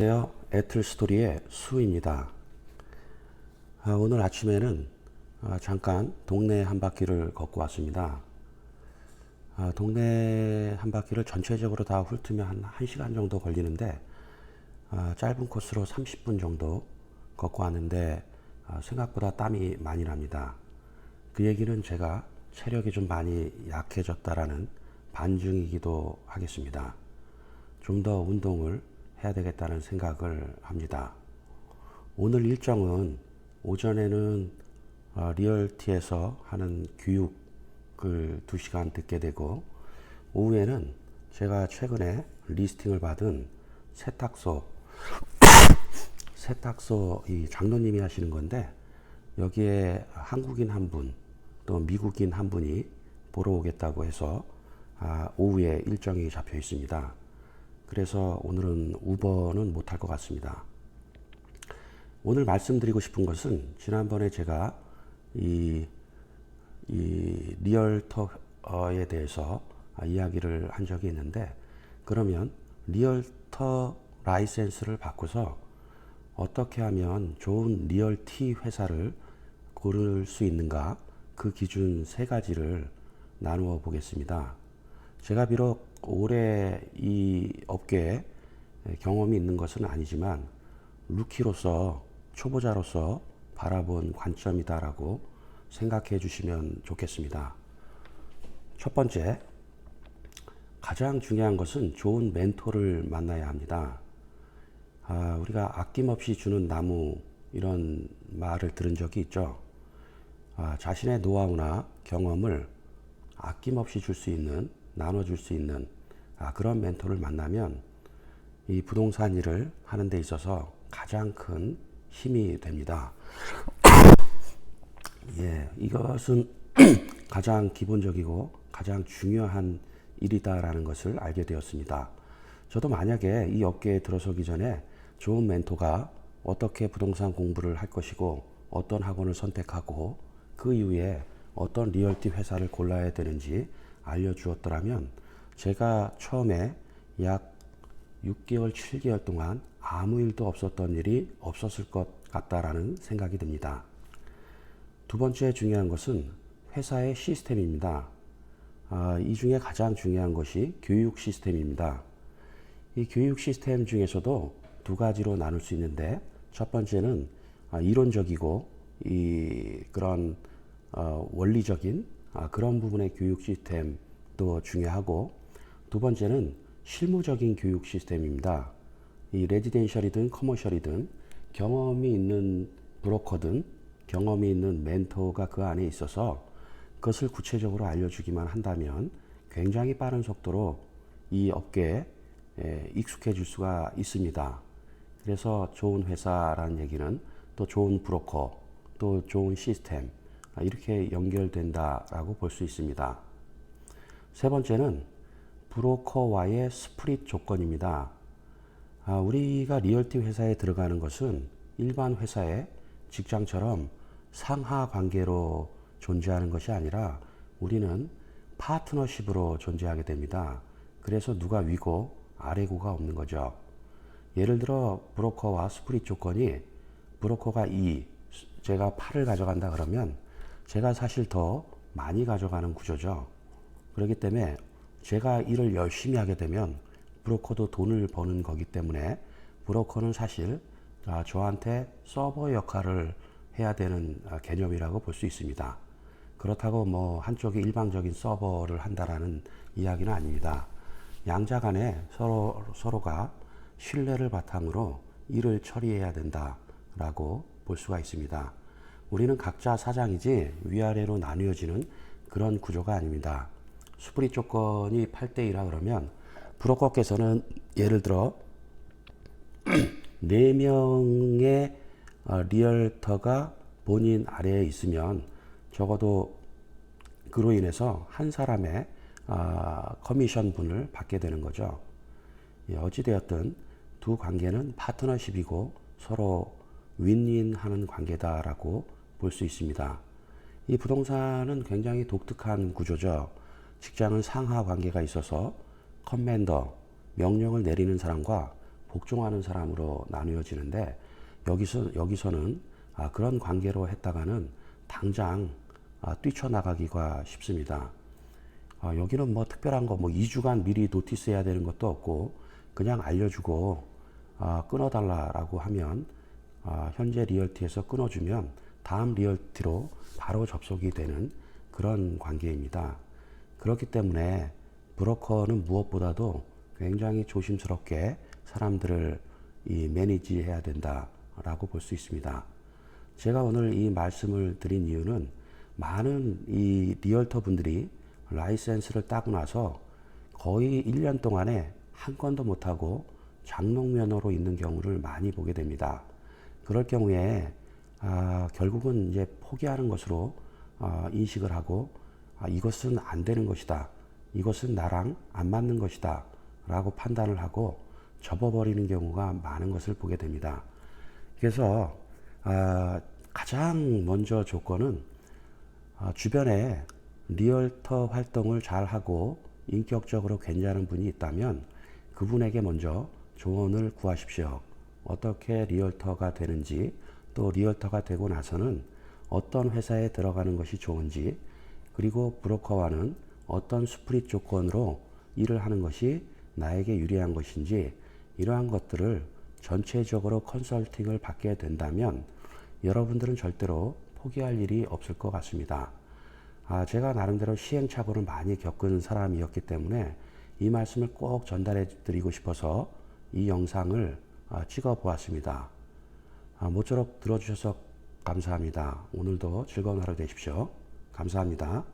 안녕하세요. 애틀스토리의 수입니다. 오늘 아침에는 잠깐 동네 한 바퀴를 걷고 왔습니다. 동네 한 바퀴를 전체적으로 다 훑으면 한 1시간 정도 걸리는데 짧은 코스로 30분 정도 걷고 왔는데 생각보다 땀이 많이 납니다. 그 얘기는 제가 체력이 좀 많이 약해졌다라는 반증이기도 하겠습니다. 좀 더 운동을 해야 되겠다는 생각을 합니다. 오늘 일정은 오전에는 리얼티에서 하는 교육을 2시간 듣게 되고, 오후에는 제가 최근에 리스팅을 받은 세탁소 이 장로님이 하시는 건데, 여기에 한국인 한 분, 또 미국인 한 분이 보러 오겠다고 해서 오후에 일정이 잡혀 있습니다. 그래서 오늘은 우버는 못할 것 같습니다. 오늘 말씀드리고 싶은 것은 지난번에 제가 이 리얼터에 대해서 이야기를 한 적이 있는데, 그러면 리얼터 라이센스를 바꿔서 어떻게 하면 좋은 리얼티 회사를 고를 수 있는가, 그 기준 3가지를 나누어 보겠습니다. 제가 비록 오래 이 업계에 경험이 있는 것은 아니지만 루키로서, 초보자로서 바라본 관점이다라고 생각해 주시면 좋겠습니다. 첫 번째, 가장 중요한 것은 좋은 멘토를 만나야 합니다. 우리가 아낌없이 주는 나무, 이런 말을 들은 적이 있죠. 자신의 노하우나 경험을 아낌없이 줄 수 있는, 나눠줄 수 있는 그런 멘토를 만나면 이 부동산 일을 하는 데 있어서 가장 큰 힘이 됩니다. 이것은 가장 기본적이고 가장 중요한 일이다라는 것을 알게 되었습니다. 저도 만약에 이 업계에 들어서기 전에 좋은 멘토가 어떻게 부동산 공부를 할 것이고, 어떤 학원을 선택하고, 그 이후에 어떤 리얼티 회사를 골라야 되는지 알려주었더라면 제가 처음에 약 6개월, 7개월 동안 아무 일도 없었던 일이 없었을 것 같다라는 생각이 듭니다. 두 번째 중요한 것은 회사의 시스템입니다. 이 중에 가장 중요한 것이 교육 시스템입니다. 이 교육 시스템 중에서도 2가지로 나눌 수 있는데, 첫 번째는 이론적이고 그런 원리적인 그런 부분의 교육 시스템도 중요하고, 두 번째는 실무적인 교육 시스템입니다. 이 레지덴셜이든 커머셜이든 경험이 있는 브로커든 경험이 있는 멘토가 그 안에 있어서 그것을 구체적으로 알려주기만 한다면 굉장히 빠른 속도로 이 업계에 익숙해질 수가 있습니다. 그래서 좋은 회사라는 얘기는 또 좋은 브로커, 또 좋은 시스템, 이렇게 연결된다라고 볼 수 있습니다. 세 번째는 브로커와의 스프릿 조건입니다. 우리가 리얼티 회사에 들어가는 것은 일반 회사의 직장처럼 상하 관계로 존재하는 것이 아니라 우리는 파트너십으로 존재하게 됩니다. 그래서 누가 위고 아래고가 없는 거죠. 예를 들어 브로커와 스프릿 조건이, 브로커가 2, 제가 8을 가져간다 그러면 제가 사실 더 많이 가져가는 구조죠. 그렇기 때문에 제가 일을 열심히 하게 되면 브로커도 돈을 버는 거기 때문에 브로커는 사실 저한테 서버 역할을 해야 되는 개념이라고 볼 수 있습니다. 그렇다고 뭐 한쪽이 일방적인 서버를 한다라는 이야기는 아닙니다. 양자 간에 서로가 신뢰를 바탕으로 일을 처리해야 된다라고 볼 수가 있습니다. 우리는 각자 사장이지 위아래로 나뉘어지는 그런 구조가 아닙니다. 스프릿 조건이 8대2라 그러면 브로커께서는 예를 들어 4명의 리얼터가 본인 아래에 있으면 적어도 그로 인해서 한 사람의 커미션분을 받게 되는 거죠. 어찌되었든 두 관계는 파트너십이고 서로 윈윈하는 관계다라고 볼 수 있습니다. 이 부동산은 굉장히 독특한 구조죠. 직장은 상하 관계가 있어서 커맨더, 명령을 내리는 사람과 복종하는 사람으로 나누어지는데 여기서는 그런 관계로 했다가는 당장 뛰쳐나가기가 쉽습니다. 여기는 뭐 특별한 거 2주간 미리 노티스 해야 되는 것도 없고 그냥 알려주고 끊어달라라고 하면 현재 리얼티에서 끊어주면 다음 리얼티로 바로 접속이 되는 그런 관계입니다. 그렇기 때문에 브로커는 무엇보다도 굉장히 조심스럽게 사람들을 매니지해야 된다라고 볼 수 있습니다. 제가 오늘 이 말씀을 드린 이유는 많은 이 리얼터 분들이 라이센스를 따고 나서 거의 1년 동안에 한 건도 못하고 장롱면허로 있는 경우를 많이 보게 됩니다. 그럴 경우에 결국은 이제 포기하는 것으로 인식을 하고 이것은 안 되는 것이다. 이것은 나랑 안 맞는 것이다. 라고 판단을 하고 접어버리는 경우가 많은 것을 보게 됩니다. 그래서 가장 먼저 조건은 주변에 리얼터 활동을 잘 하고 인격적으로 괜찮은 분이 있다면 그분에게 먼저 조언을 구하십시오. 어떻게 리얼터가 되는지, 또 리얼터가 되고 나서는 어떤 회사에 들어가는 것이 좋은지, 그리고 브로커와는 어떤 스프릿 조건으로 일을 하는 것이 나에게 유리한 것인지, 이러한 것들을 전체적으로 컨설팅을 받게 된다면 여러분들은 절대로 포기할 일이 없을 것 같습니다. 제가 나름대로 시행착오를 많이 겪은 사람이었기 때문에 이 말씀을 꼭 전달해 드리고 싶어서 이 영상을 찍어 보았습니다. 모쪼록 들어주셔서 감사합니다. 오늘도 즐거운 하루 되십시오. 감사합니다.